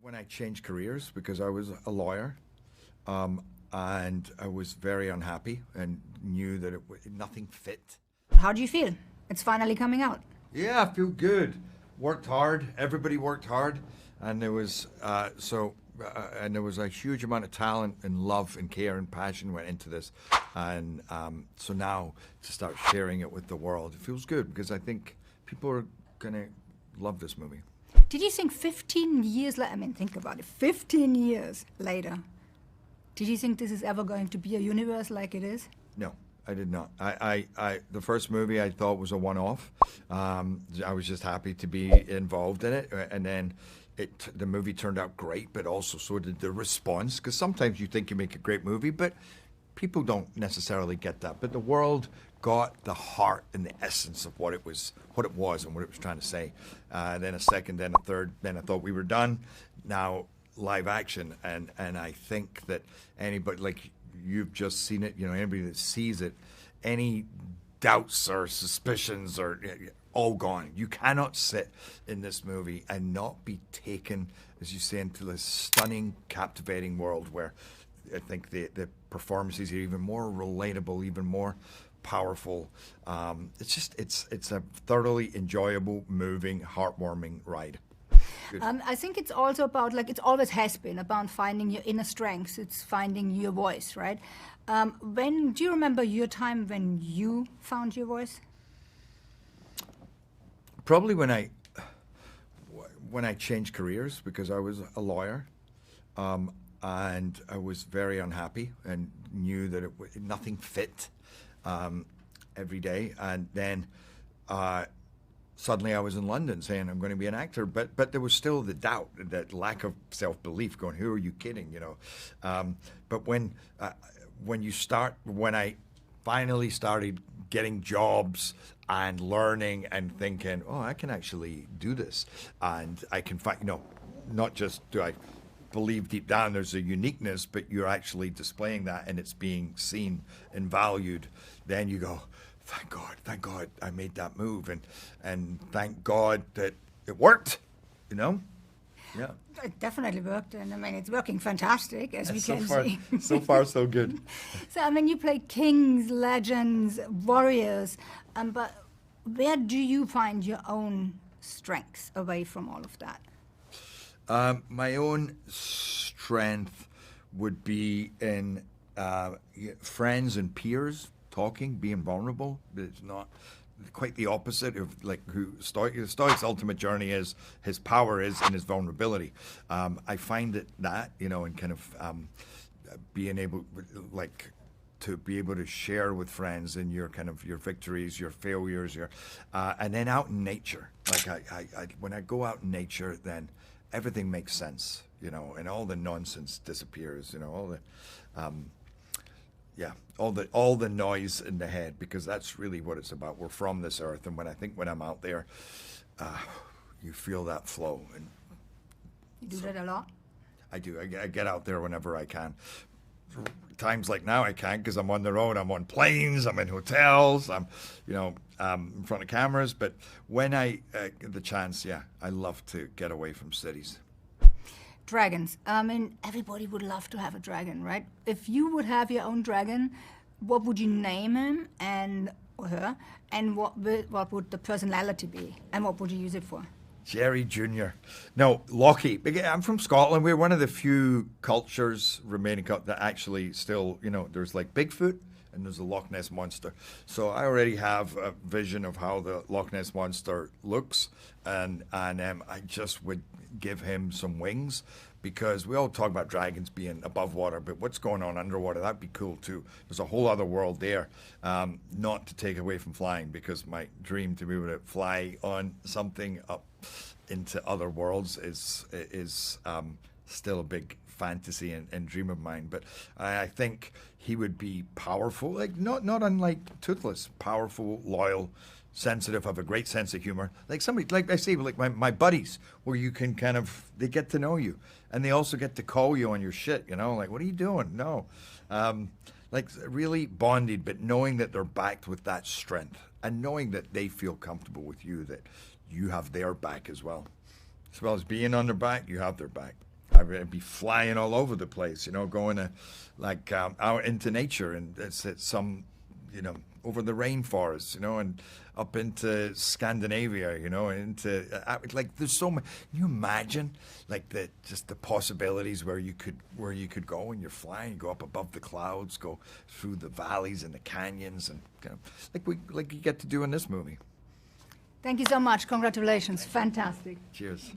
When I changed careers, because I was a lawyer, and I was very unhappy and knew that nothing fit. How do you feel? It's finally coming out. Yeah, I feel good. Worked hard. Everybody worked hard, and there was and there was a huge amount of talent and love and care and passion went into this, and so now to start sharing it with the world, it feels good because I think people are gonna love this movie. Did you think 15 years later, I mean, think about it, 15 years later, did you think this is ever going to be a universe like it is? No, I did not. The first movie I thought was a one-off. I was just happy to be involved in it, and then the movie turned out great, but also so did the response, because sometimes you think you make a great movie, but people don't necessarily get that. But the world got the heart and the essence of what it was and what it was trying to say. Then a second, then a third, then I thought we were done. Now live action, and I think that anybody, like you've just seen it, anybody that sees it, any doubts or suspicions are all gone. You cannot sit in this movie and not be taken, as you say, into this stunning, captivating world where I think the performances are even more relatable, even more powerful. It's a thoroughly enjoyable, moving, heartwarming ride. I think it's also about, like it always has been, about finding your inner strengths. It's finding your voice, right? Do you remember your time when you found your voice? Probably when I changed careers, because I was a lawyer, and I was very unhappy and knew that nothing fit every day, and then suddenly I was in London saying I'm going to be an actor, but there was still the doubt, that lack of self-belief, going, who are you kidding, But when I finally started getting jobs and learning and thinking, oh, I can actually do this, and I can find, not just do I believe deep down there's a uniqueness, but you're actually displaying that and it's being seen and valued, then you go, thank God I made that move, and thank God that it worked, Yeah. It definitely worked, and I mean, it's working fantastic, as we can see. So far, so good. So, I mean, you play kings, legends, warriors, but where do you find your own strengths away from all of that? My own strength would be in friends and peers talking, being vulnerable. It's not quite the opposite of like who Stoic's ultimate journey is. His power is in his vulnerability. I find that and kind of being able, like, to be able to share with friends in your kind of your victories, your failures, and then out in nature. Like I when I go out in nature, then everything makes sense, and all the nonsense disappears, all the noise in the head, because that's really what it's about. We're from this earth, and when I'm out there, you feel that flow. And you do that a lot? I do. I get out there whenever I can. Times like now I can't, because I'm on the road. I'm on planes. I'm in hotels. I'm, in front of cameras. But when I get the chance, I love to get away from cities. Dragons. I mean, everybody would love to have a dragon, right? If you would have your own dragon, what would you name him or her? And what would the personality be? And what would you use it for? Jerry Jr. No, Lockie. I'm from Scotland. We're one of the few cultures remaining that actually still, there's like Bigfoot and there's the Loch Ness Monster. So I already have a vision of how the Loch Ness Monster looks, and I just would give him some wings, because we all talk about dragons being above water, but what's going on underwater, that'd be cool too. There's a whole other world there, not to take away from flying, because my dream to be able to fly on something up into other worlds is still a big fantasy and dream of mine. But I think he would be powerful, like not unlike Toothless, powerful, loyal, sensitive, have a great sense of humor. Like somebody, like I say, like my buddies, where you can they get to know you, and they also get to call you on your shit, like, what are you doing? No. Like really bonded, but knowing that they're backed with that strength, and knowing that they feel comfortable with you, that you have their back as well. As well as being on their back, you have their back. I'd be flying all over the place, you know, going out into nature, and it's some, you know, over the rainforest, you know, and up into Scandinavia, you know, into like there's so much. Can you imagine like the possibilities where you could go when you're flying, you go up above the clouds, go through the valleys and the canyons, and kind of like you get to do in this movie. Thank you so much. Congratulations. Fantastic. Cheers.